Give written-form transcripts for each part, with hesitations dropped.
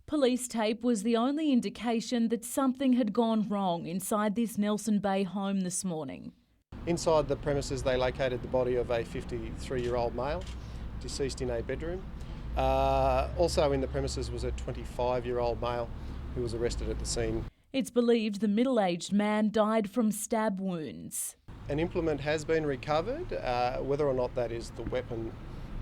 Police tape was the only indication that something had gone wrong inside this Nelson Bay home this morning. Inside the premises, they located the body of a 53-year-old male, deceased in a bedroom. Also in the premises was a 25-year-old male who was arrested at the scene. It's believed the middle-aged man died from stab wounds. An implement has been recovered. Whether or not that is the weapon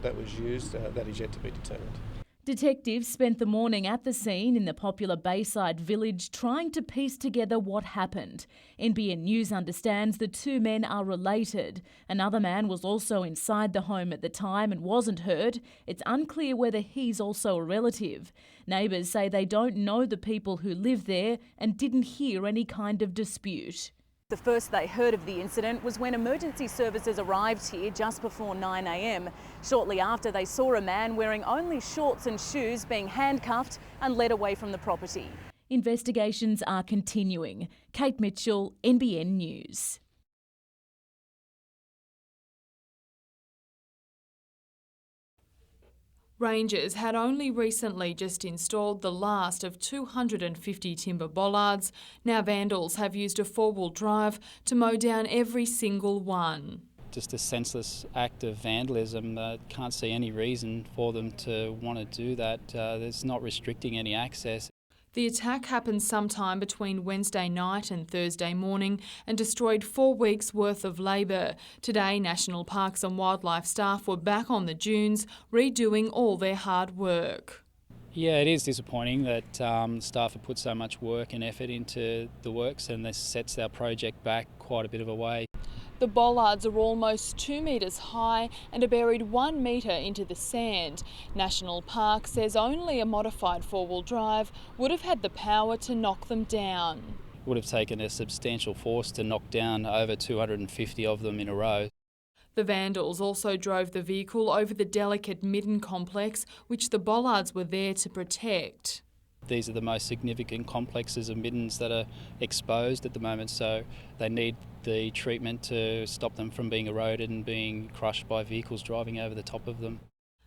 that was used, that is yet to be determined. Detectives spent the morning at the scene in the popular Bayside village trying to piece together what happened. NBN News understands the two men are related. Another man was also inside the home at the time and wasn't hurt. It's unclear whether he's also a relative. Neighbours say they don't know the people who live there and didn't hear any kind of dispute. The first they heard of the incident was when emergency services arrived here just before 9 a.m. Shortly after, they saw a man wearing only shorts and shoes being handcuffed and led away from the property. Investigations are continuing. Kate Mitchell, NBN News. Rangers had only recently just installed the last of 250 timber bollards. Now vandals have used a four-wheel drive to mow down every single one. Just a senseless act of vandalism. Can't see any reason for them to want to do that. It's not restricting any access. The attack happened sometime between Wednesday night and Thursday morning and destroyed 4 weeks' worth of labour. Today, National Parks and Wildlife staff were back on the dunes, redoing all their hard work. Yeah, it is disappointing that staff have put so much work and effort into the works, and this sets our project back quite a bit of a way. The bollards are almost 2 metres high and are buried 1 metre into the sand. National Park says only a modified four-wheel drive would have had the power to knock them down. It would have taken a substantial force to knock down over 250 of them in a row. The vandals also drove the vehicle over the delicate midden complex, which the bollards were there to protect. These are the most significant complexes of middens that are exposed at the moment, so they need the treatment to stop them from being eroded and being crushed by vehicles driving over the top of them.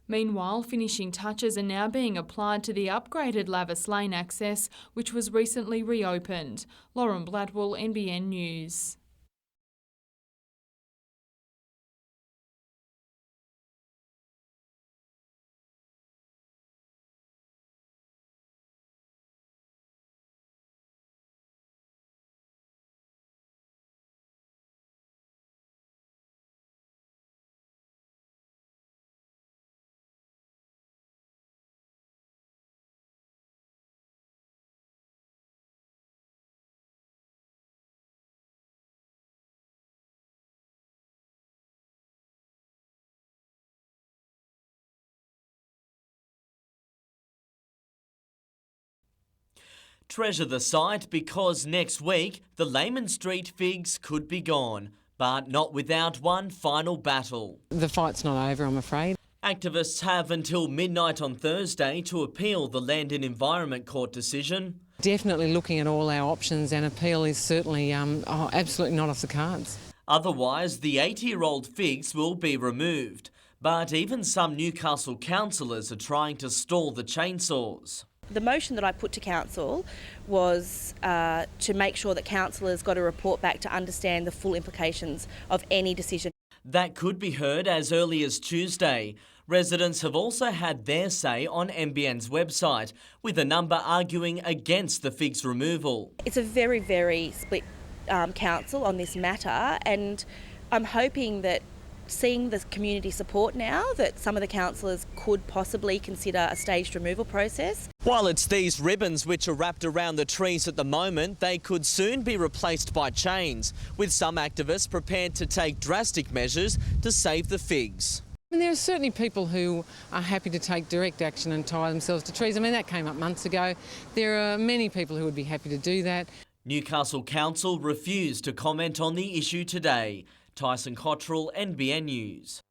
Meanwhile, finishing touches are now being applied to the upgraded Lavis Lane access, which was recently reopened. Lauren Bladwell, NBN News. Treasure the site because next week the Lehman Street figs could be gone, but not without one final battle. The fight's not over, I'm afraid. Activists have until midnight on Thursday to appeal the Land and Environment Court decision. Definitely looking at all our options, and appeal is certainly absolutely not off the cards. Otherwise, the 80-year-old figs will be removed. But even some Newcastle councillors are trying to stall the chainsaws. The motion that I put to Council was to make sure that councillors got a report back to understand the full implications of any decision. That could be heard as early as Tuesday. Residents have also had their say on NBN's website, with a number arguing against the figs removal. It's a very, very split council on this matter, and I'm hoping that seeing the community support now, that some of the councillors could possibly consider a staged removal process. While it's these ribbons which are wrapped around the trees at the moment, they could soon be replaced by chains, with some activists prepared to take drastic measures to save the figs. And there are certainly people who are happy to take direct action and tie themselves to trees. I mean, that came up months ago. There are many people who would be happy to do that. Newcastle Council refused to comment on the issue today. Tyson Cottrell, NBN News.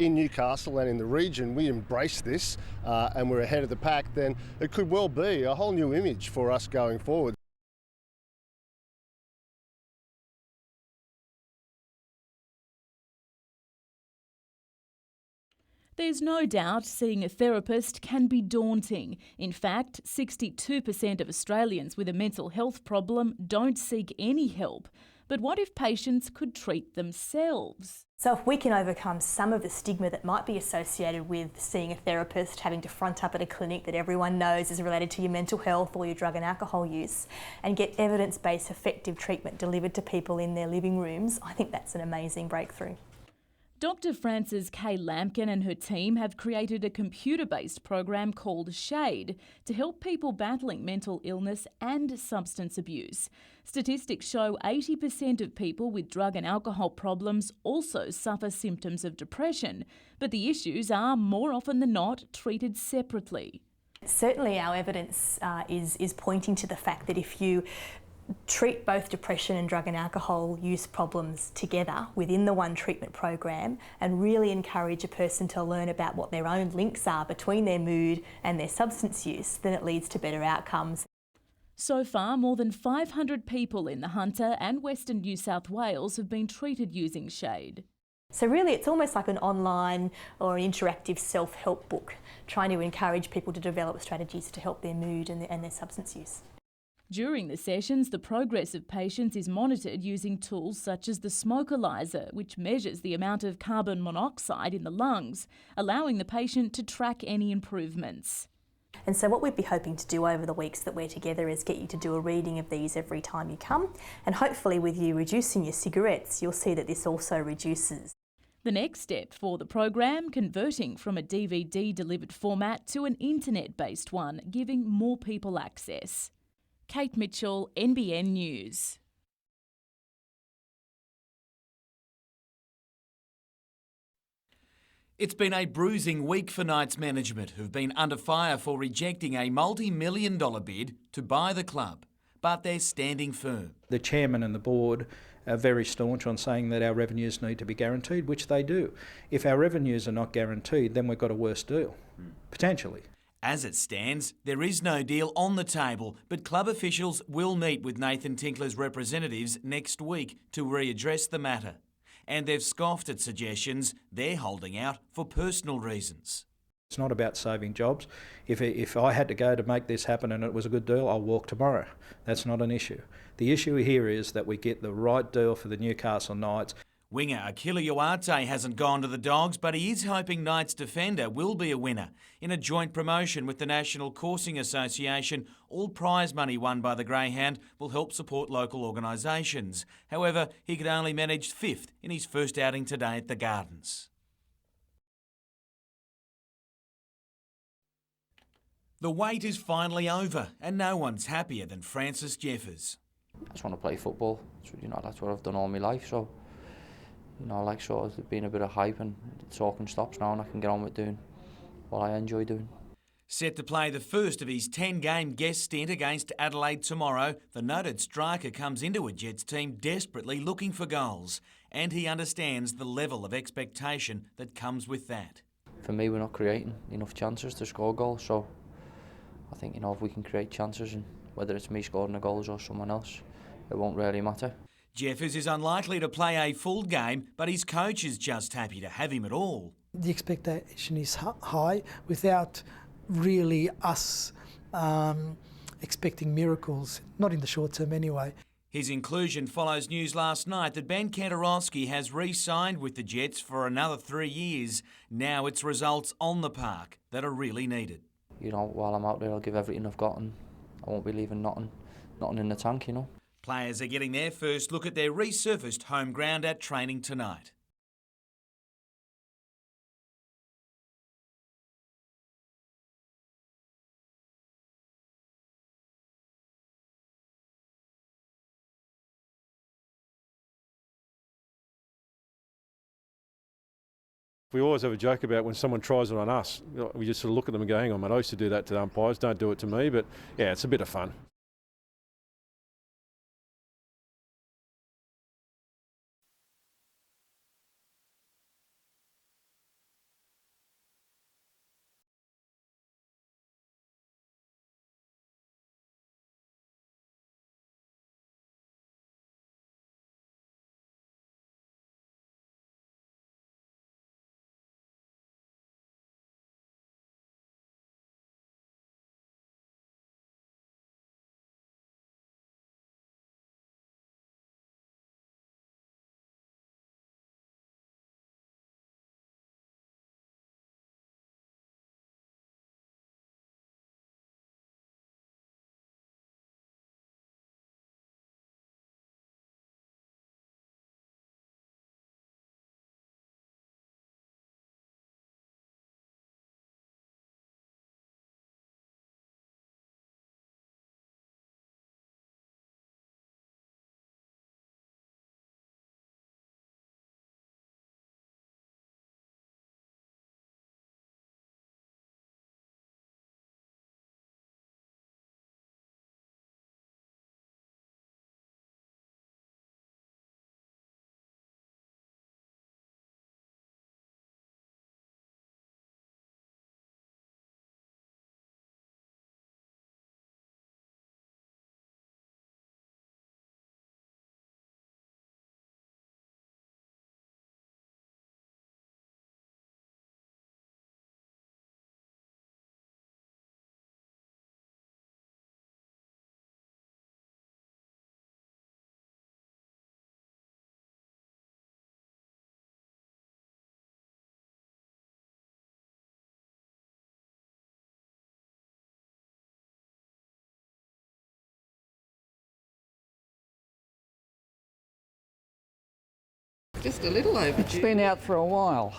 in Newcastle and in the region, we embrace this and we're ahead of the pack, then it could well be a whole new image for us going forward. There's no doubt seeing a therapist can be daunting. In fact, 62% of Australians with a mental health problem don't seek any help. But what if patients could treat themselves? So if we can overcome some of the stigma that might be associated with seeing a therapist, having to front up at a clinic that everyone knows is related to your mental health or your drug and alcohol use, and get evidence-based effective treatment delivered to people in their living rooms, I think that's an amazing breakthrough. Dr. Frances K. Lampkin and her team have created a computer-based program called SHADE to help people battling mental illness and substance abuse. Statistics show 80% of people with drug and alcohol problems also suffer symptoms of depression, but the issues are more often than not treated separately. Certainly our evidence is pointing to the fact that if you treat both depression and drug and alcohol use problems together within the one treatment program and really encourage a person to learn about what their own links are between their mood and their substance use, then it leads to better outcomes. So far, more than 500 people in the Hunter and Western New South Wales have been treated using SHADE. So really it's almost like an online or an interactive self-help book, trying to encourage people to develop strategies to help their mood and their substance use. During the sessions, the progress of patients is monitored using tools such as the Smokalyzer, which measures the amount of carbon monoxide in the lungs, allowing the patient to track any improvements. And so what we'd be hoping to do over the weeks that we're together is get you to do a reading of these every time you come, and hopefully with you reducing your cigarettes, you'll see that this also reduces. The next step for the program, converting from a DVD-delivered format to an internet-based one, giving more people access. Kate Mitchell, NBN News. It's been a bruising week for Knights management, who've been under fire for rejecting a multi-million-dollar bid to buy the club. But they're standing firm. The chairman and the board are very staunch on saying that our revenues need to be guaranteed, which they do. If our revenues are not guaranteed, then we've got a worse deal, potentially. As it stands, there is no deal on the table, but club officials will meet with Nathan Tinkler's representatives next week to readdress the matter. And they've scoffed at suggestions they're holding out for personal reasons. It's not about saving jobs. If I had to go to make this happen and it was a good deal, I'll walk tomorrow. That's not an issue. The issue here is that we get the right deal for the Newcastle Knights. Winger Akila Ioarte hasn't gone to the Dogs, but he is hoping Knights defender will be a winner. In a joint promotion with the National Coursing Association, all prize money won by the Greyhound will help support local organisations. However, he could only manage 5th in his first outing today at the Gardens. The wait is finally over, and no one's happier than Francis Jeffers. I just want to play football. That's what I've done all my life, so like sort of being a bit of hype and the talking stops now and I can get on with doing what I enjoy doing. Set to play the first of his 10-game guest stint against Adelaide tomorrow, the noted striker comes into a Jets team desperately looking for goals, and he understands the level of expectation that comes with that. For me, we're not creating enough chances to score goals, so I think if we can create chances, and whether it's me scoring the goals or someone else, it won't really matter. Jeffers is unlikely to play a full game, but his coach is just happy to have him at all. The expectation is high without really us expecting miracles, not in the short term anyway. His inclusion follows news last night that Ben Kantarowski has re-signed with the Jets for another 3 years. Now it's results on the park that are really needed. While I'm out there, I'll give everything I've got and I won't be leaving nothing in the tank, Players are getting their first look at their resurfaced home ground at training tonight. We always have a joke about when someone tries it on us. We just sort of look at them and go, hang on, mate, I used to do that to umpires, don't do it to me. But yeah, it's a bit of fun. Just a little overdue. It's been out for a while.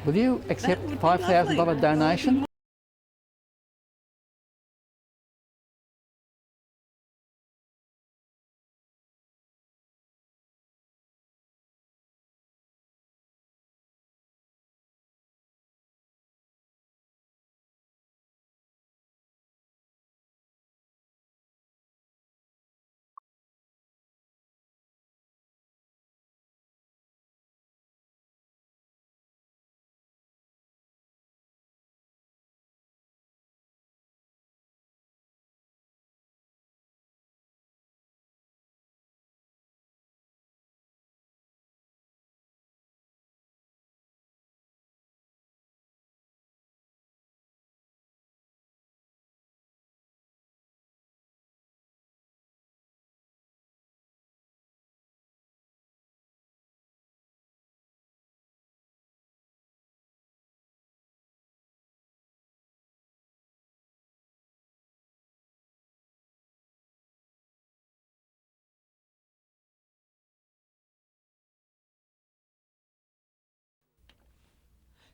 Will you accept $5,000 donation?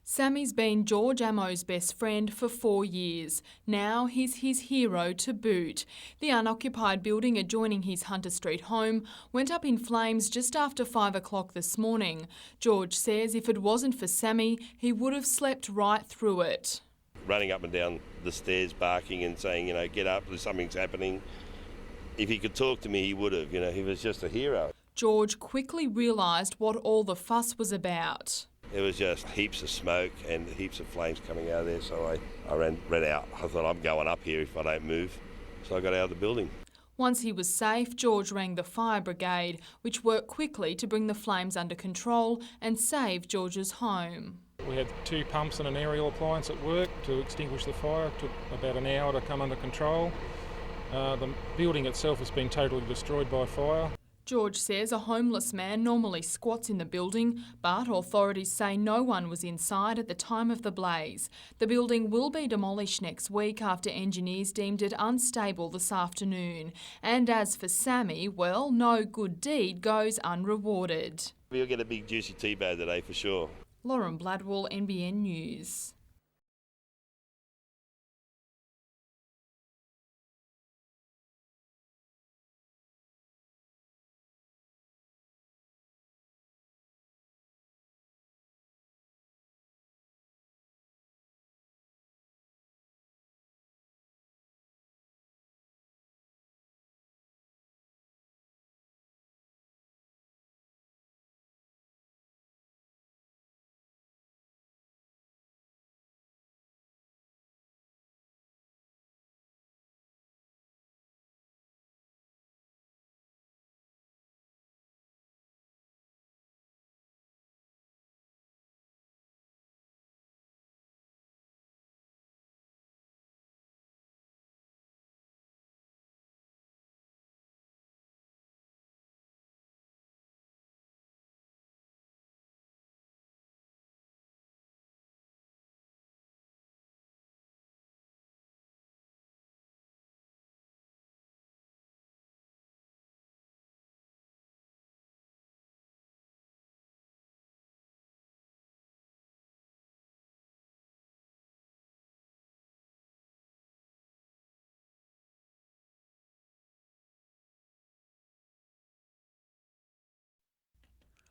Sammy's been George Amo's best friend for 4 years. Now he's his hero to boot. The unoccupied building adjoining his Hunter Street home went up in flames just after 5 o'clock this morning. George says if it wasn't for Sammy, he would have slept right through it. Running up and down the stairs barking and saying, get up, something's happening. If he could talk to me, he would have, he was just a hero. George quickly realised what all the fuss was about. There was just heaps of smoke and heaps of flames coming out of there, so I ran out. I thought, I'm going up here if I don't move. So I got out of the building. Once he was safe, George rang the fire brigade, which worked quickly to bring the flames under control and save George's home. We had 2 pumps and an aerial appliance at work to extinguish the fire. It took about an hour to come under control. The building itself has been totally destroyed by fire. George says a homeless man normally squats in the building, but authorities say no one was inside at the time of the blaze. The building will be demolished next week after engineers deemed it unstable this afternoon. And as for Sammy, well, no good deed goes unrewarded. We'll get a big juicy tea bag today for sure. Lauren Bladwell, NBN News.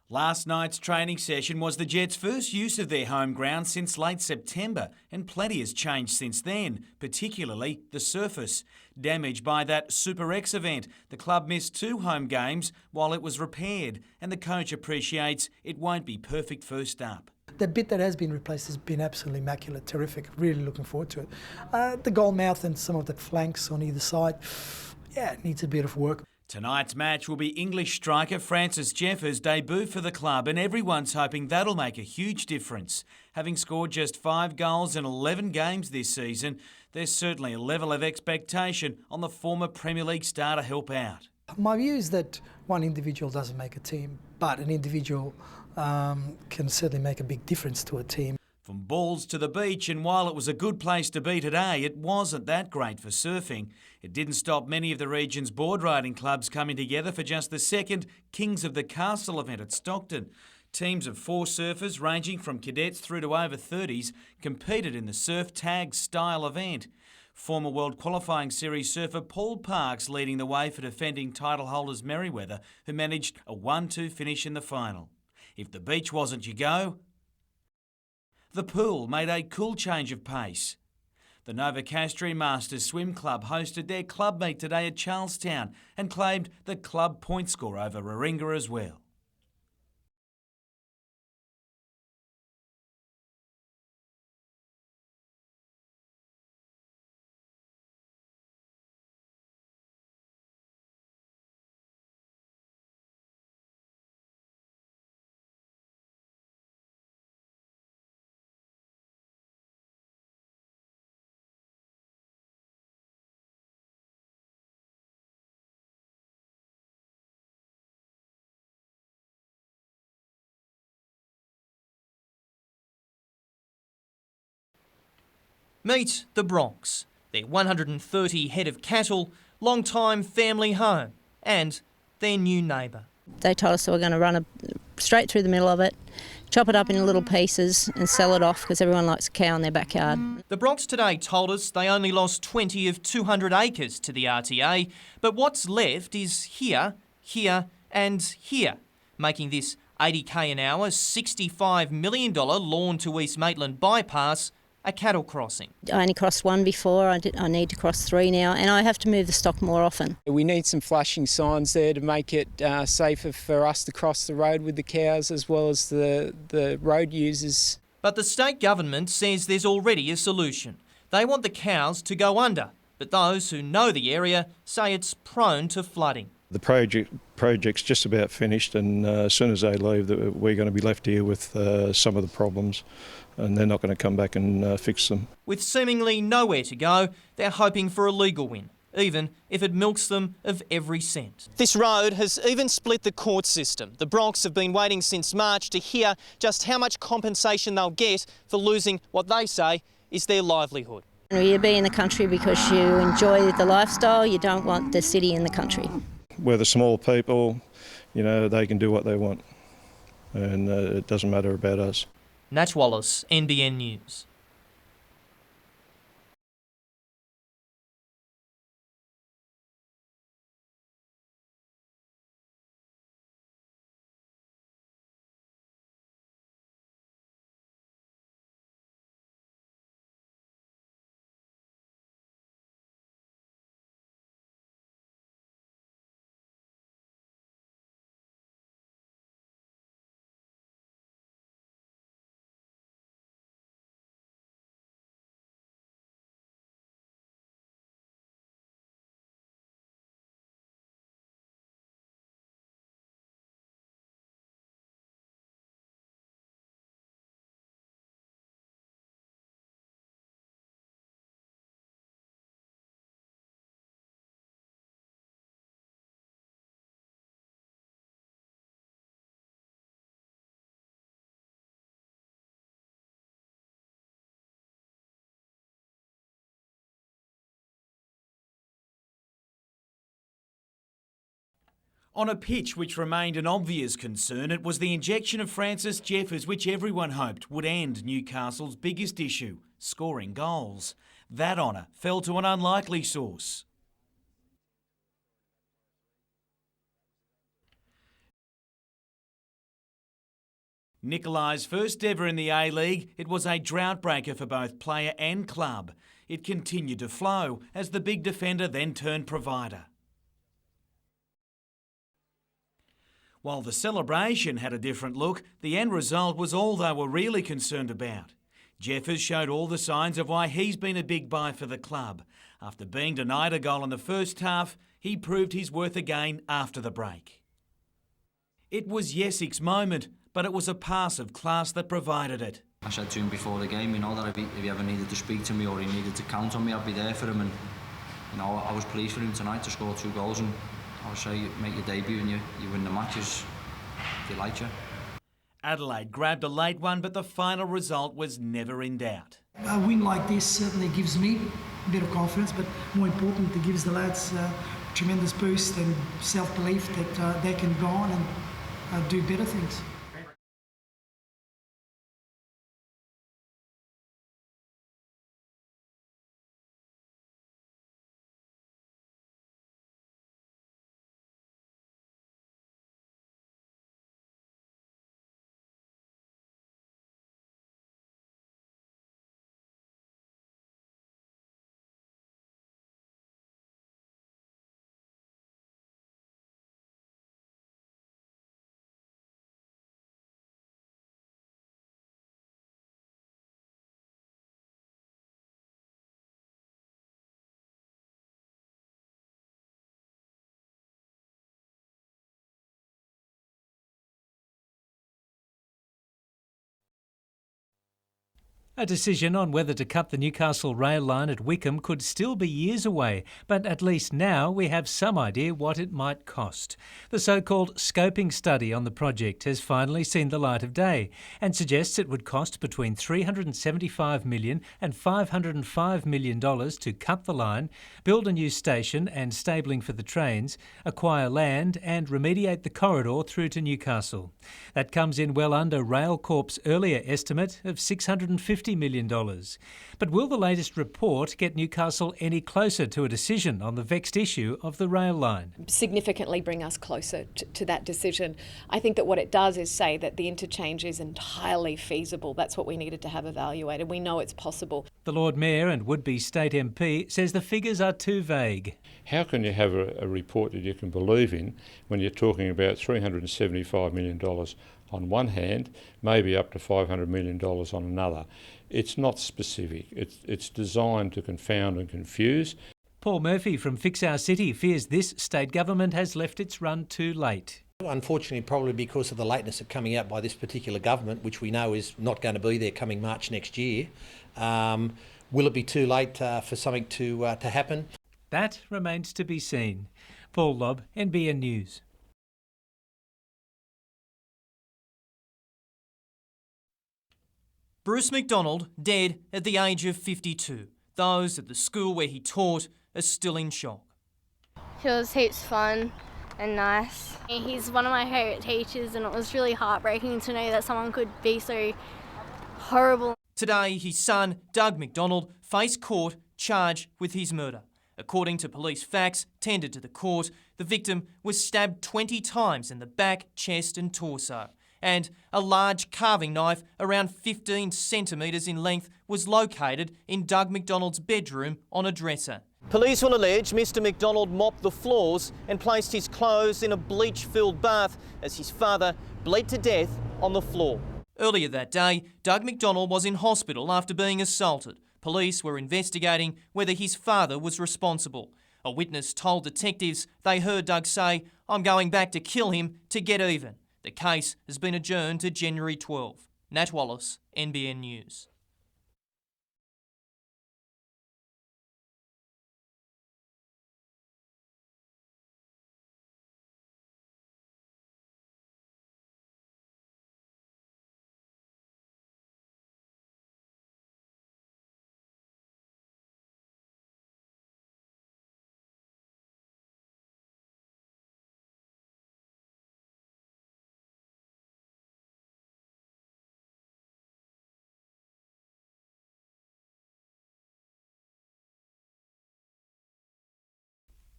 Last night's training session was the Jets' first use of their home ground since late September, and plenty has changed since then, particularly the surface. Damaged by that Super X event, the club missed 2 home games while it was repaired, and the coach appreciates it won't be perfect first up. The bit that has been replaced has been absolutely immaculate, terrific, really looking forward to it. The goal mouth and some of the flanks on either side, it needs a bit of work. Tonight's match will be English striker Francis Jeffers' debut for the club, and everyone's hoping that'll make a huge difference. Having scored just 5 goals in 11 games this season, there's certainly a level of expectation on the former Premier League star to help out. My view is that one individual doesn't make a team, but an individual can certainly make a big difference to a team. From balls to the beach, and while it was a good place to be today, it wasn't that great for surfing. It didn't stop many of the region's board riding clubs coming together for just the second Kings of the Castle event at Stockton. Teams of 4 surfers, ranging from cadets through to over 30s, competed in the surf tag style event. Former World Qualifying Series surfer Paul Parks leading the way for defending title holders Merriweather, who managed a 1-2 finish in the final. If the beach wasn't your go, the pool made a cool change of pace. The Novacastri Masters Swim Club hosted their club meet today at Charlestown and claimed the club point score over Warringah as well. Meet the Bronx, their 130 head of cattle, long-time family home, and their new neighbour. They told us they were going to run straight through the middle of it, chop it up in little pieces and sell it off because everyone likes a cow in their backyard. The Bronx today told us they only lost 20 of 200 acres to the RTA, but what's left is here, here and here, making this $80k an hour, $65 million Lawn to East Maitland bypass a cattle crossing. I only crossed one before, I need to cross 3 now, and I have to move the stock more often. We need some flashing signs there to make it safer for us to cross the road with the cows as well as the road users. But the state government says there's already a solution. They want the cows to go under, but those who know the area say it's prone to flooding. The project's just about finished, and as soon as they leave, we're going to be left here with some of the problems, and they're not going to come back and fix them. With seemingly nowhere to go, they're hoping for a legal win, even if it milks them of every cent. This road has even split the court system. The Bronx have been waiting since March to hear just how much compensation they'll get for losing what they say is their livelihood. You be in the country because you enjoy the lifestyle, you don't want the city in the country. We're the small people, you know, they can do what they want, and it doesn't matter about us. Nat Wallace, NBN News. On a pitch which remained an obvious concern, it was the injection of Francis Jeffers which everyone hoped would end Newcastle's biggest issue, scoring goals. That honour fell to an unlikely source. Nikolai's first ever in the A-League, it was a drought breaker for both player and club. It continued to flow as the big defender then turned provider. While the celebration had a different look, the end result was all they were really concerned about. Jeffers showed all the signs of why he's been a big buy for the club. After being denied a goal in the first half, he proved his worth again after the break. It was Yesik's moment, but it was a pass of class that provided it. I said to him before the game, you know, that if he ever needed to speak to me or he needed to count on me, I'd be there for him. And, you know, I was pleased for him tonight to score 2 goals. And I would say, make your debut and you win the matches if you like you. Adelaide grabbed a late one, but the final result was never in doubt. A win like this certainly gives me a bit of confidence, but more important, it gives the lads a tremendous boost and self-belief that they can go on and do better things. A decision on whether to cut the Newcastle rail line at Wickham could still be years away, but at least now we have some idea what it might cost. The so-called scoping study on the project has finally seen the light of day and suggests it would cost between $375 million and $505 million to cut the line, build a new station and stabling for the trains, acquire land and remediate the corridor through to Newcastle. That comes in well under Railcorp's earlier estimate of $650 million. But will the latest report get Newcastle any closer to a decision on the vexed issue of the rail line? Significantly bring us closer to that decision. I think that what it does is say that the interchange is entirely feasible. That's what we needed to have evaluated. We know it's possible. The Lord Mayor and would-be state MP says the figures are too vague. How can you have a report that you can believe in when you're talking about $375 million on one hand, maybe up to $500 million on another? It's not specific. It's designed to confound and confuse. Paul Murphy from Fix Our City fears this state government has left its run too late. Unfortunately, probably because of the lateness of coming out by this particular government, which we know is not going to be there coming March next year. Will it be too late for something to happen? That remains to be seen. Paul Lobb, NBN News. Bruce McDonald dead at the age of 52. Those at the school where he taught are still in shock. He was heaps fun and nice. He's one of my favourite teachers, and it was really heartbreaking to know that someone could be so horrible. Today, his son, Doug McDonald, faced court charged with his murder. According to police facts tendered to the court, the victim was stabbed 20 times in the back, chest and torso, and a large carving knife around 15 centimetres in length was located in Doug McDonald's bedroom on a dresser. Police will allege Mr McDonald mopped the floors and placed his clothes in a bleach-filled bath as his father bled to death on the floor. Earlier that day, Doug McDonald was in hospital after being assaulted. Police were investigating whether his father was responsible. A witness told detectives they heard Doug say, "I'm going back to kill him to get even." The case has been adjourned to January 12. Nat Wallace, NBN News.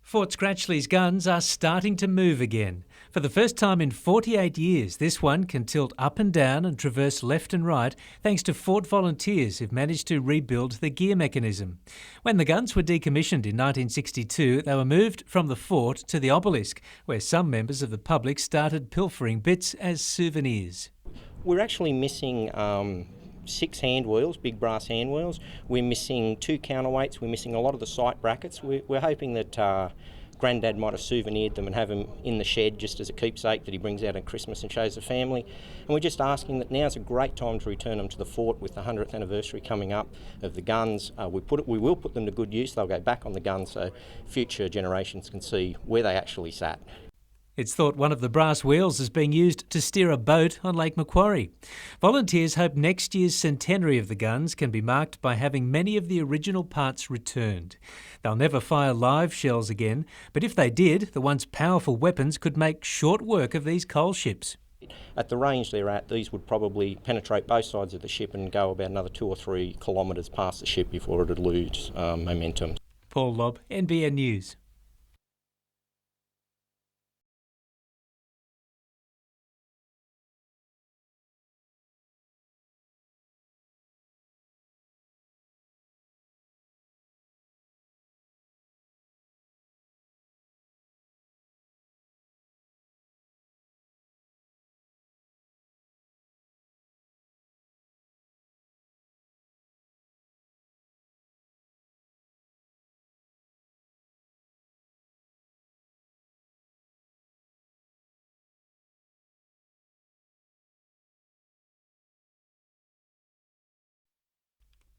Fort Scratchley's guns are starting to move again. For the first time in 48 years, this one can tilt up and down and traverse left and right thanks to Fort volunteers who've managed to rebuild the gear mechanism. When the guns were decommissioned in 1962, they were moved from the fort to the obelisk, where some members of the public started pilfering bits as souvenirs. We're actually missing 6 hand wheels, big brass hand wheels. We're missing 2 counterweights. We're missing a lot of the sight brackets. We're hoping that Grandad might have souvenired them and have them in the shed just as a keepsake that he brings out at Christmas and shows the family. And we're just asking that now's a great time to return them to the fort with the 100th anniversary coming up of the guns. We will put them to good use. They'll go back on the guns so future generations can see where they actually sat. It's thought one of the brass wheels is being used to steer a boat on Lake Macquarie. Volunteers hope next year's centenary of the guns can be marked by having many of the original parts returned. They'll never fire live shells again, but if they did, the once powerful weapons could make short work of these coal ships. At the range they're at, these would probably penetrate both sides of the ship and go about another 2 or 3 kilometres past the ship before it would lose momentum. Paul Lobb, NBN News.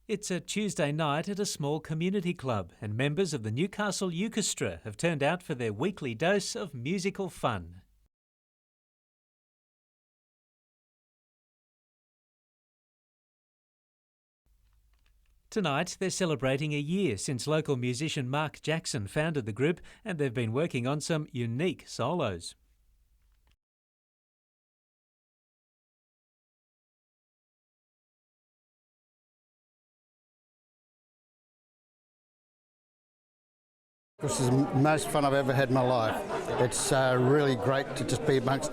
It's a Tuesday night at a small community club, and members of the Newcastle Euchestra have turned out for their weekly dose of musical fun. Tonight, they're celebrating a year since local musician Mark Jackson founded the group, and they've been working on some unique solos. This is the most fun I've ever had in my life. It's really great to just be amongst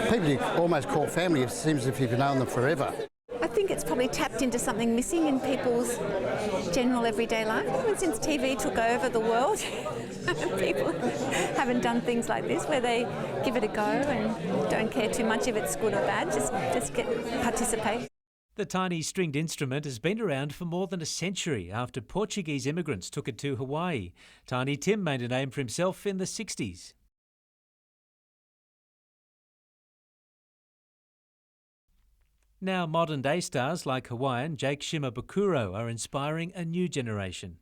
people you almost call family. It seems as if you've known them forever. I think it's probably tapped into something missing in people's general everyday life. Even since TV took over the world, people haven't done things like this where they give it a go and don't care too much if it's good or bad, just participate. The tiny stringed instrument has been around for more than a century after Portuguese immigrants took it to Hawaii. Tiny Tim made a name for himself in the 60s. Now modern-day stars like Hawaiian Jake Shimabukuro are inspiring a new generation.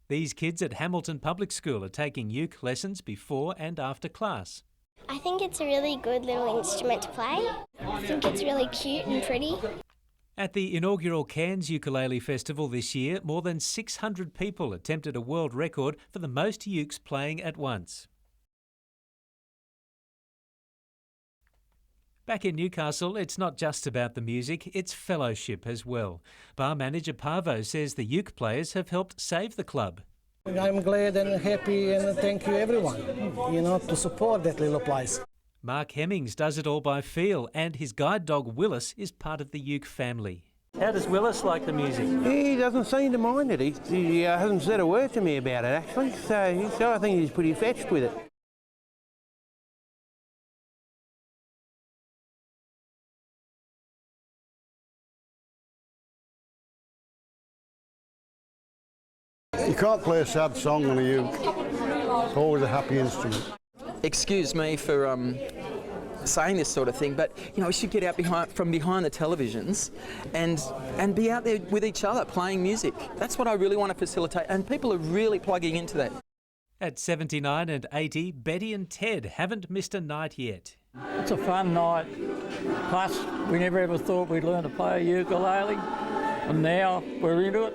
These kids at Hamilton Public School are taking uke lessons before and after class. I think it's a really good little instrument to play. I think it's really cute and pretty. At the inaugural Cairns Ukulele Festival this year, more than 600 people attempted a world record for the most ukes playing at once. Back in Newcastle, it's not just about the music, it's fellowship as well. Bar manager Pavo says the uke players have helped save the club. I'm glad and happy and thank you everyone, to support that little place. Mark Hemmings does it all by feel, and his guide dog Willis is part of the uke family. How does Willis like the music? He doesn't seem to mind it. He hasn't said a word to me about it actually, so I think he's pretty fetched with it. You can't play a sad song on a uke. It's always a happy instrument. Excuse me for saying this sort of thing, but we should get out from behind the televisions and be out there with each other playing music. That's what I really want to facilitate, and people are really plugging into that. At 79 and 80, Betty and Ted haven't missed a night yet. It's a fun night. Plus, we never ever thought we'd learn to play a ukulele, and now we're into it.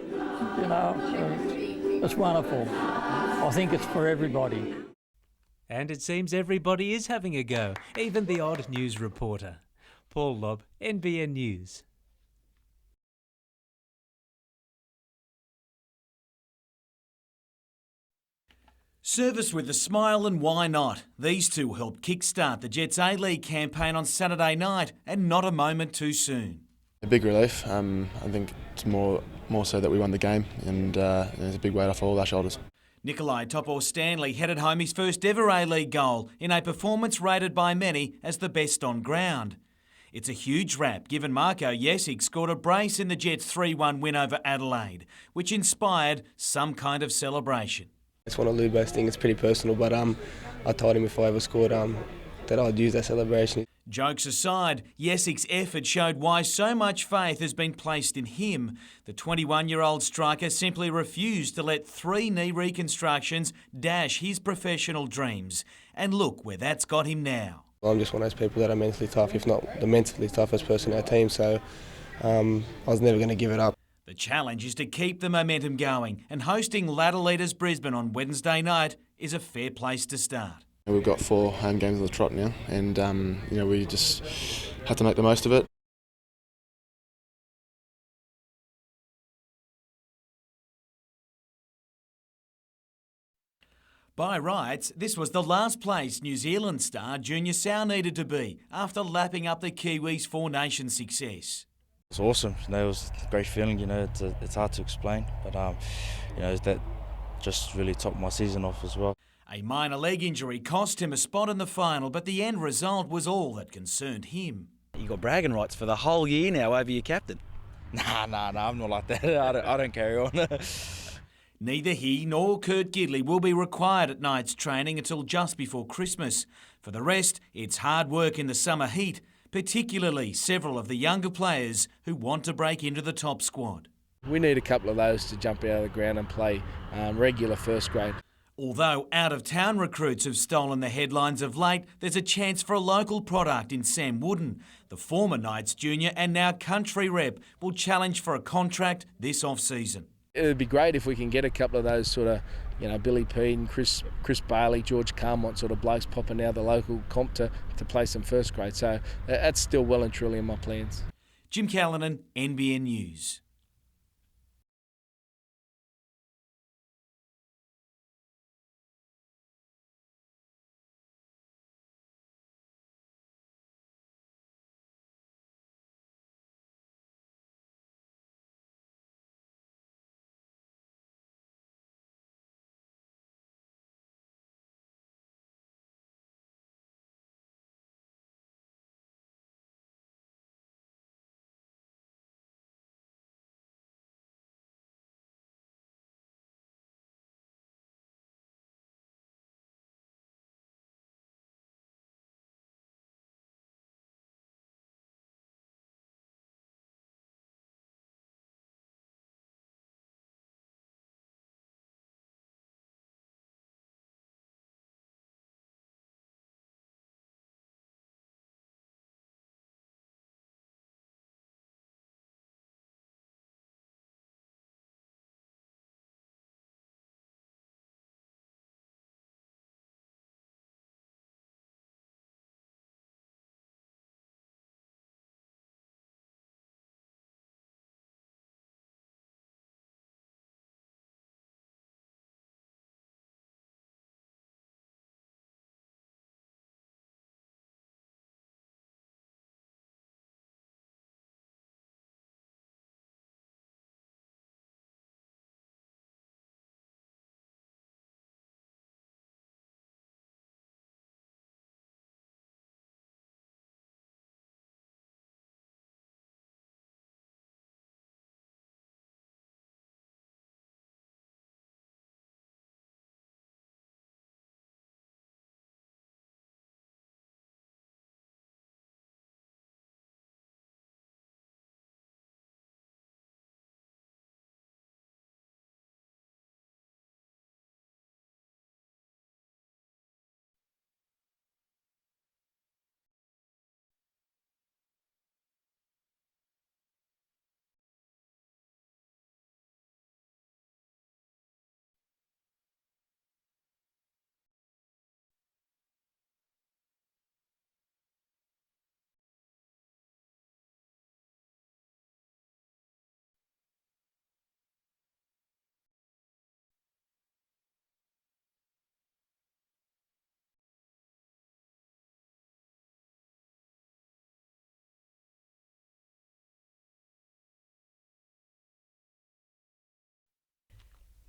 It's wonderful. I think it's for everybody. And it seems everybody is having a go, even the odd news reporter. Paul Lobb, NBN News. Service with a smile and why not? These two helped kickstart the Jets A-League campaign on Saturday night, and not a moment too soon. A big relief. I think it's more so that we won the game, and there's a big weight off all our shoulders. Nikolai Topor-Stanley headed home his first ever A-League goal in a performance rated by many as the best on ground. It's a huge rap given Marko Jesic scored a brace in the Jets' 3-1 win over Adelaide, which inspired some kind of celebration. It's one of Lubo's things, it's pretty personal, but I told him if I ever scored that I'd use that celebration. Jokes aside, Yesik's effort showed why so much faith has been placed in him. The 21-year-old striker simply refused to let 3 knee reconstructions dash his professional dreams. And look where that's got him now. I'm just one of those people that are mentally tough, if not the mentally toughest person in our team, so I was never going to give it up. The challenge is to keep the momentum going, and hosting Ladder Leaders Brisbane on Wednesday night is a fair place to start. We've got 4 home games on the trot now, and we just have to make the most of it. By rights, this was the last place New Zealand star Junior Sau needed to be after lapping up the Kiwis' 4 Nations success. It's awesome. It was a great feeling. It's hard to explain, but that just really topped my season off as well. A minor leg injury cost him a spot in the final, but the end result was all that concerned him. You got bragging rights for the whole year now over your captain. Nah, I'm not like that. I don't carry on. Neither he nor Kurt Gidley will be required at night's training until just before Christmas. For the rest, it's hard work in the summer heat, particularly several of the younger players who want to break into the top squad. We need a couple of those to jump out of the ground and play regular first grade. Although out-of-town recruits have stolen the headlines of late, there's a chance for a local product in Sam Wooden. The former Knights junior and now country rep will challenge for a contract this off-season. It would be great if we can get a couple of those sort of, Billy Pede, Chris Bailey, George Carmont sort of blokes popping out of the local comp to play some first grade. So that's still well and truly in my plans. Jim Callanan, NBN News.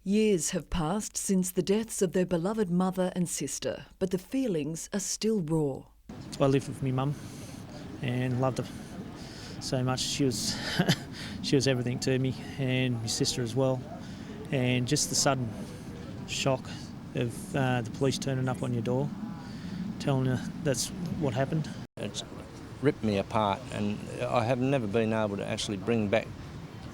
Years have passed since the deaths of their beloved mother and sister, but the feelings are still raw. I lived with my mum and loved her so much. She was she was everything to me, and my sister as well. And just the sudden shock of the police turning up on your door telling her that's what happened. It's ripped me apart, and I have never been able to actually bring back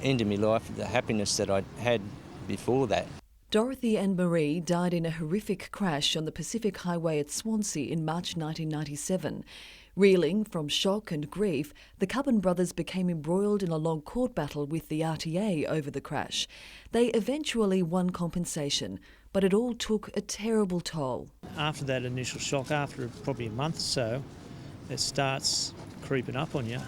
into my life the happiness that I had before that. Dorothy and Marie died in a horrific crash on the Pacific Highway at Swansea in March 1997. Reeling from shock and grief, the Cubbon brothers became embroiled in a long court battle with the RTA over the crash. They eventually won compensation, but it all took a terrible toll. After that initial shock, after probably a month or so, it starts creeping up on you.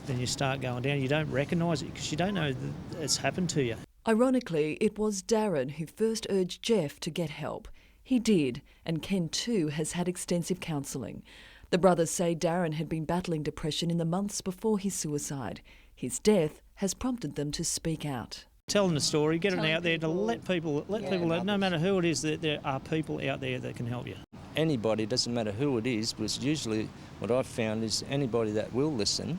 Then you start going down. You don't recognise it because you don't know that it's happened to you. Ironically, it was Darren who first urged Jeff to get help. He did, and Ken too has had extensive counselling. The brothers say Darren had been battling depression in the months before his suicide. His death has prompted them to speak out. Telling the story, getting out there to let people know, no matter who it is, that there are people out there that can help you. Anybody, doesn't matter who it is, but it's usually what I've found is anybody that will listen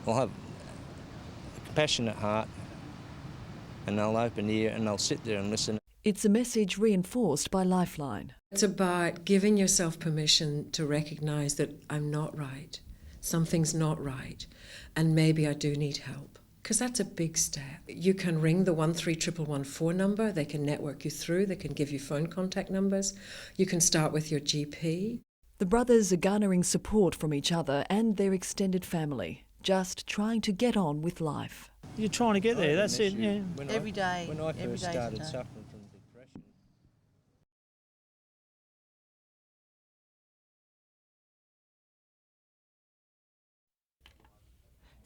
will have a compassionate heart, and they'll open ear and they'll sit there and listen. It's a message reinforced by Lifeline. It's about giving yourself permission to recognise that I'm not right, something's not right, and maybe I do need help. Because that's a big step. You can ring the 13114 number, they can network you through, they can give you phone contact numbers. You can start with your GP. The brothers are garnering support from each other and their extended family, just trying to get on with life. You're trying to get there, that's it, yeah. Every day. When I first started suffering from depression.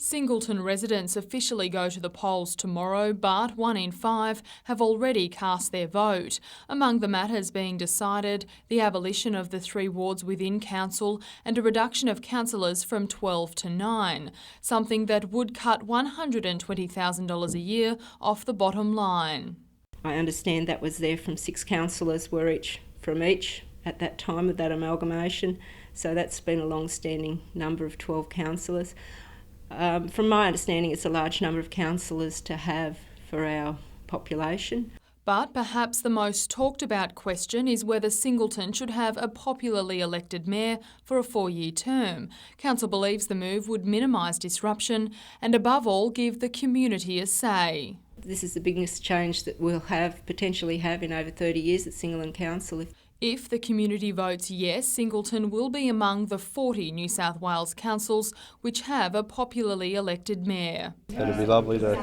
Singleton residents officially go to the polls tomorrow, but 1 in 5 have already cast their vote. Among the matters being decided, the abolition of the 3 wards within council and a reduction of councillors from 12 to 9, something that would cut $120,000 a year off the bottom line. I understand that was there from 6 councillors were from each at that time of that amalgamation, so that's been a long-standing number of 12 councillors. From my understanding, it's a large number of councillors to have for our population. But perhaps the most talked about question is whether Singleton should have a popularly elected mayor for a 4-year term. Council believes the move would minimise disruption and above all give the community a say. This is the biggest change that we'll potentially have in over 30 years at Singleton Council. If the community votes yes, Singleton will be among the 40 New South Wales councils which have a popularly elected mayor. It'd be lovely to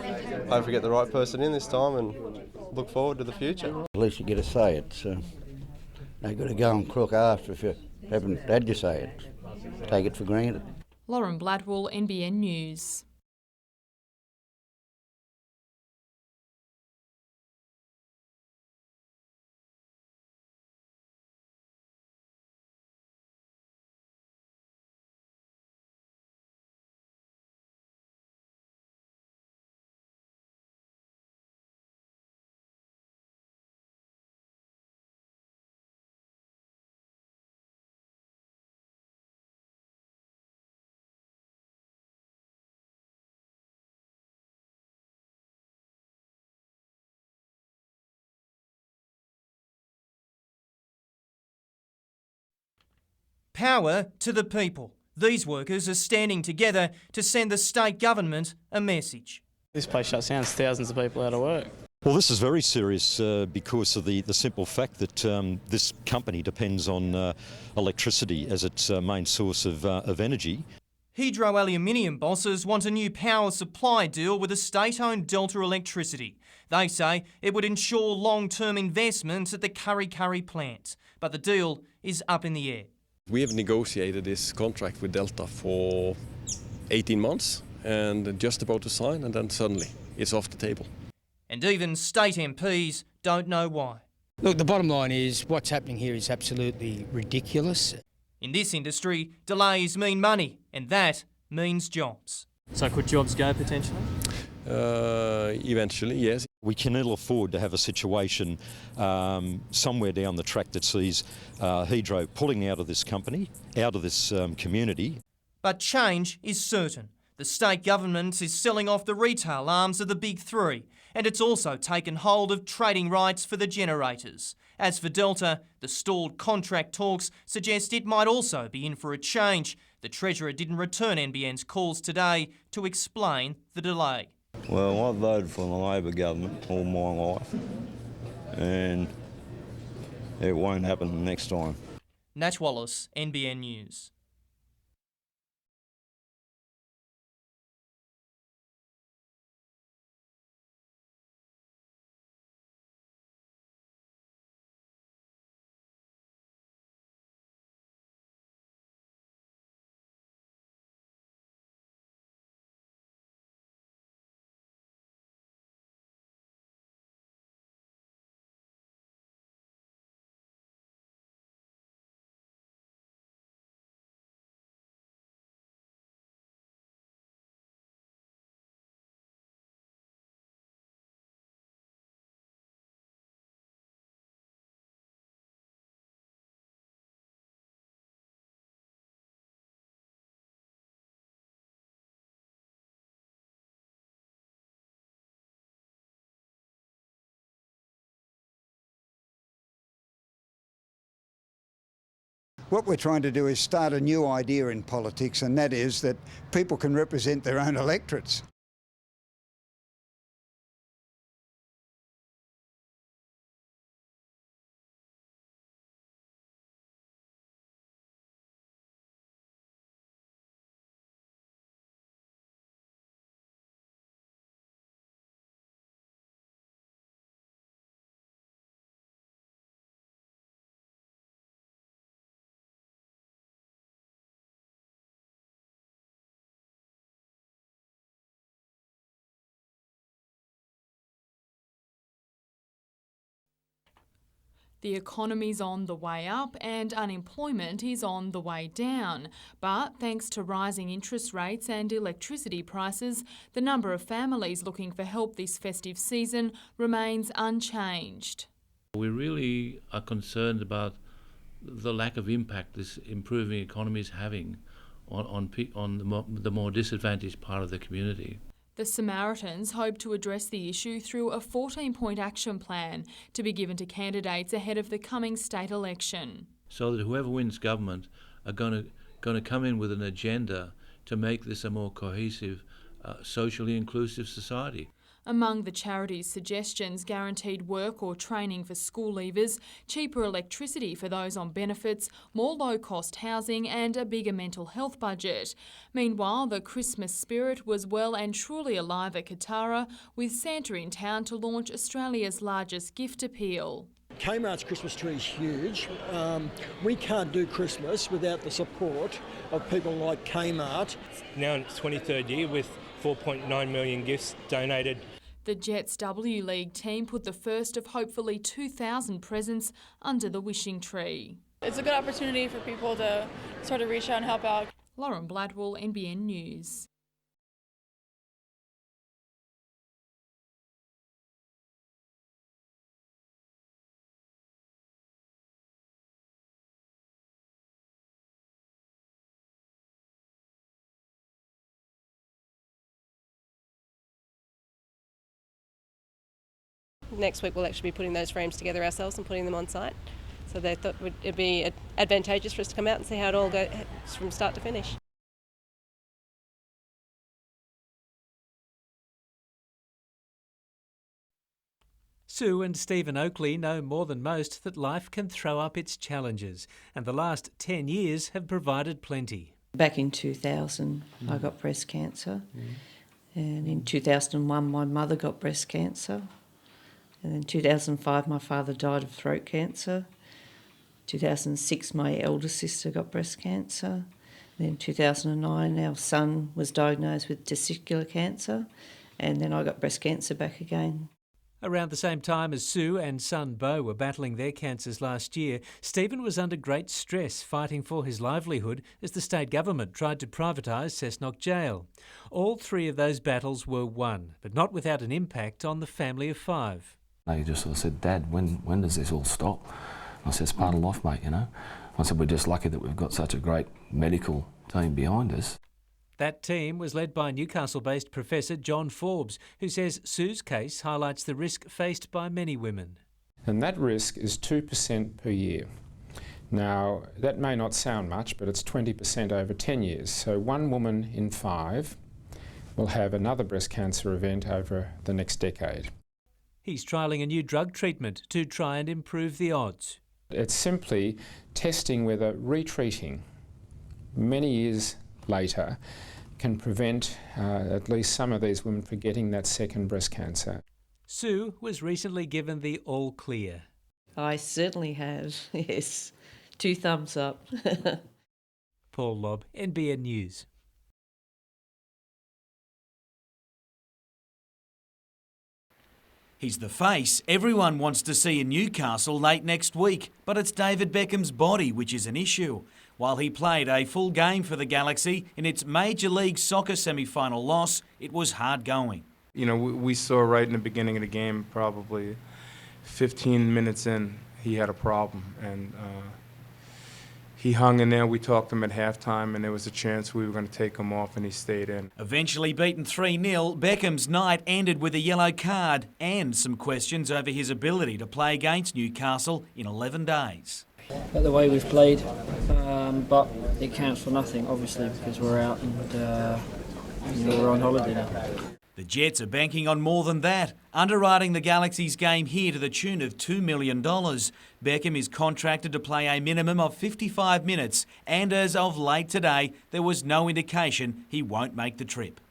hopefully get the right person in this time and look forward to the future. At least you get a say. It's no good to go and crook after if you haven't had your say. Take it for granted. Lauren Bladwell, NBN News. Power to the people. These workers are standing together to send the state government a message. This place shuts down, thousands of people out of work. Well, this is very serious because of the simple fact that this company depends on electricity as its main source of energy. Hydro aluminium bosses want a new power supply deal with a state-owned Delta Electricity. They say it would ensure long-term investment at the Kurri Kurri plant, but the deal is up in the air. We have negotiated this contract with Delta for 18 months and just about to sign, and then suddenly it's off the table. And even state MPs don't know why. Look, the bottom line is what's happening here is absolutely ridiculous. In this industry, delays mean money, and that means jobs. So could jobs go potentially? Eventually, yes. We can ill afford to have a situation somewhere down the track that sees Hydro pulling out of this company, out of this community. But change is certain. The state government is selling off the retail arms of the big 3, and it's also taken hold of trading rights for the generators. As for Delta, the stalled contract talks suggest it might also be in for a change. The Treasurer didn't return NBN's calls today to explain the delay. Well, I've voted for the Labor government all my life, and it won't happen next time. Nat Wallace, NBN News. What we're trying to do is start a new idea in politics, and that is that people can represent their own electorates. The economy's on the way up and unemployment is on the way down. But thanks to rising interest rates and electricity prices, the number of families looking for help this festive season remains unchanged. We really are concerned about the lack of impact this improving economy is having on the more disadvantaged part of the community. The Samaritans hope to address the issue through a 14-point action plan to be given to candidates ahead of the coming state election. So that whoever wins government are going to come in with an agenda to make this a more cohesive, socially inclusive society. Among the charity's suggestions, guaranteed work or training for school leavers, cheaper electricity for those on benefits, more low-cost housing and a bigger mental health budget. Meanwhile, the Christmas spirit was well and truly alive at Katara, with Santa in town to launch Australia's largest gift appeal. Kmart's Christmas tree is huge. We can't do Christmas without the support of people like Kmart. Now in its 23rd year with 4.9 million gifts donated. The Jets W League team put the first of hopefully 2,000 presents under the wishing tree. It's a good opportunity for people to sort of reach out and help out. Lauren Bladwell, NBN News. Next week we'll actually be putting those frames together ourselves and putting them on site. So they thought it'd be advantageous for us to come out and see how it all goes from start to finish. Sue and Stephen Oakley know more than most that life can throw up its challenges, and the last 10 years have provided plenty. Back in 2000, I got breast cancer, and in 2001 my mother got breast cancer, and in 2005 my father died of throat cancer. 2006 my elder sister got breast cancer. Then in 2009 our son was diagnosed with testicular cancer, and then I got breast cancer back again. Around the same time as Sue and son Beau were battling their cancers last year, Stephen was under great stress fighting for his livelihood as the state government tried to privatise Cessnock Jail. All three of those battles were won, but not without an impact on the family of five. They just sort of said, "Dad, when does this all stop?" I said, "It's part of life, mate, you know." I said, "We're just lucky that we've got such a great medical team behind us." That team was led by Newcastle-based Professor John Forbes, who says Sue's case highlights the risk faced by many women. and that risk is 2% per year. Now, that may not sound much, but it's 20% over 10 years. So 1 woman in 5 will have another breast cancer event over the next decade. He's trialling a new drug treatment to try and improve the odds. It's simply testing whether retreating many years later can prevent at least some of these women from getting that second breast cancer. Sue was recently given the all clear. I certainly have, yes. 2 thumbs up. Paul Lobb, NBN News. He's the face everyone wants to see in Newcastle late next week, but it's David Beckham's body which is an issue. While he played a full game for the Galaxy in its Major League Soccer semi-final loss, it was hard going. You know, we saw right in the beginning of the game, probably 15 minutes in, he had a problem, and he hung in there. We talked to him at halftime, and there was a chance we were going to take him off, and he stayed in. Eventually beaten 3-0, Beckham's night ended with a yellow card and some questions over his ability to play against Newcastle in 11 days. At the way we've played, but it counts for nothing, obviously, because we're out and we're on holiday now. The Jets are banking on more than that, underwriting the Galaxy's game here to the tune of $2 million. Beckham is contracted to play a minimum of 55 minutes, and as of late today, there was no indication he won't make the trip.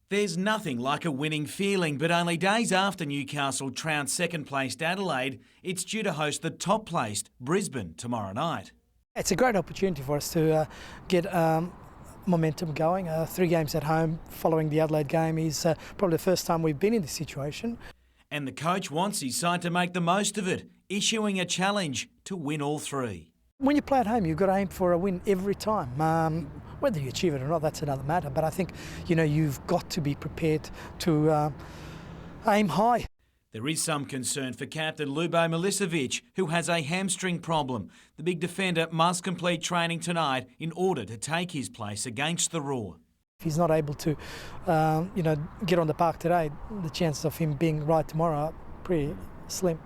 There's nothing like a winning feeling, but only days after Newcastle trounced second-placed Adelaide, it's due to host the top-placed Brisbane tomorrow night. It's a great opportunity for us to get momentum going. 3 games at home following the Adelaide game is probably the first time we've been in this situation. And the coach wants his side to make the most of it, issuing a challenge to win all 3. When you play at home, you've got to aim for a win every time. Whether you achieve it or not, that's another matter. But I think, you know, you've got to be prepared to aim high. There is some concern for captain Lubo Milicevic, who has a hamstring problem. The big defender must complete training tonight in order to take his place against the Raw. If he's not able to, get on the park today, the chances of him being right tomorrow are pretty slim.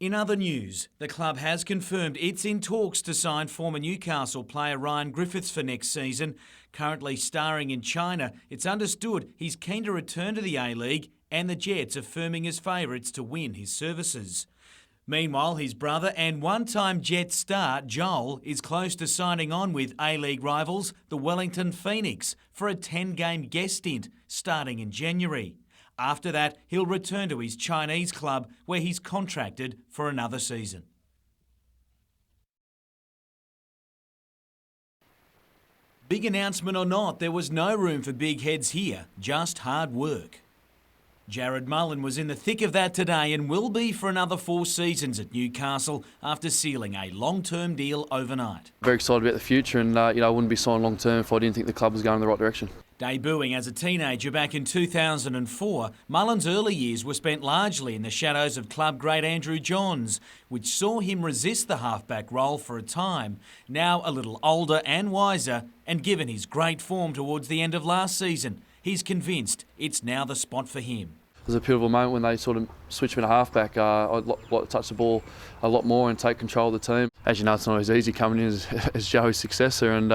In other news, the club has confirmed it's in talks to sign former Newcastle player Ryan Griffiths for next season. Currently starring in China, it's understood he's keen to return to the A-League, and the Jets are firming as favourites to win his services. Meanwhile, his brother and one-time Jets star, Joel, is close to signing on with A-League rivals, the Wellington Phoenix, for a 10-game guest stint starting in January. After that, he'll return to his Chinese club, where he's contracted for another season. Big announcement or not, there was no room for big heads here, just hard work. Jared Mullen was in the thick of that today and will be for another 4 seasons at Newcastle after sealing a long-term deal overnight. Very excited about the future, and I wouldn't be signed long-term if I didn't think the club was going in the right direction. Debuting as a teenager back in 2004, Mullen's early years were spent largely in the shadows of club great Andrew Johns, which saw him resist the halfback role for a time. Now a little older and wiser, and given his great form towards the end of last season, he's convinced it's now the spot for him. It was a pivotal moment when they sort of switched me to halfback. I'd like to touch the ball a lot more and take control of the team. As you know, it's not always easy coming in as Joey's successor, and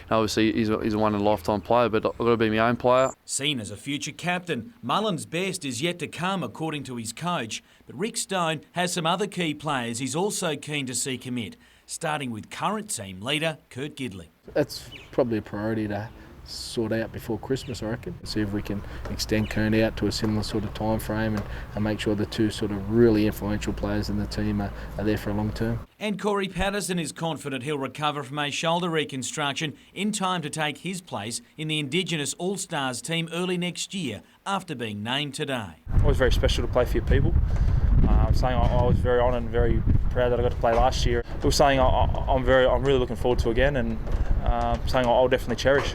obviously he's a one-in-a-lifetime player, but I've got to be my own player. Seen as a future captain, Mullen's best is yet to come, according to his coach. But Rick Stone has some other key players he's also keen to see commit, starting with current team leader Kurt Gidley. That's probably a priority to sort out before Christmas, I reckon. See if we can extend Kern out to a similar sort of time frame and make sure the 2 sort of really influential players in the team are there for a long term. And Corey Patterson is confident he'll recover from a shoulder reconstruction in time to take his place in the Indigenous All-Stars team early next year after being named today. Always very special to play for your people. Something I was very honoured and very proud that I got to play last year. It was something I'm really looking forward to again, and something I'll definitely cherish.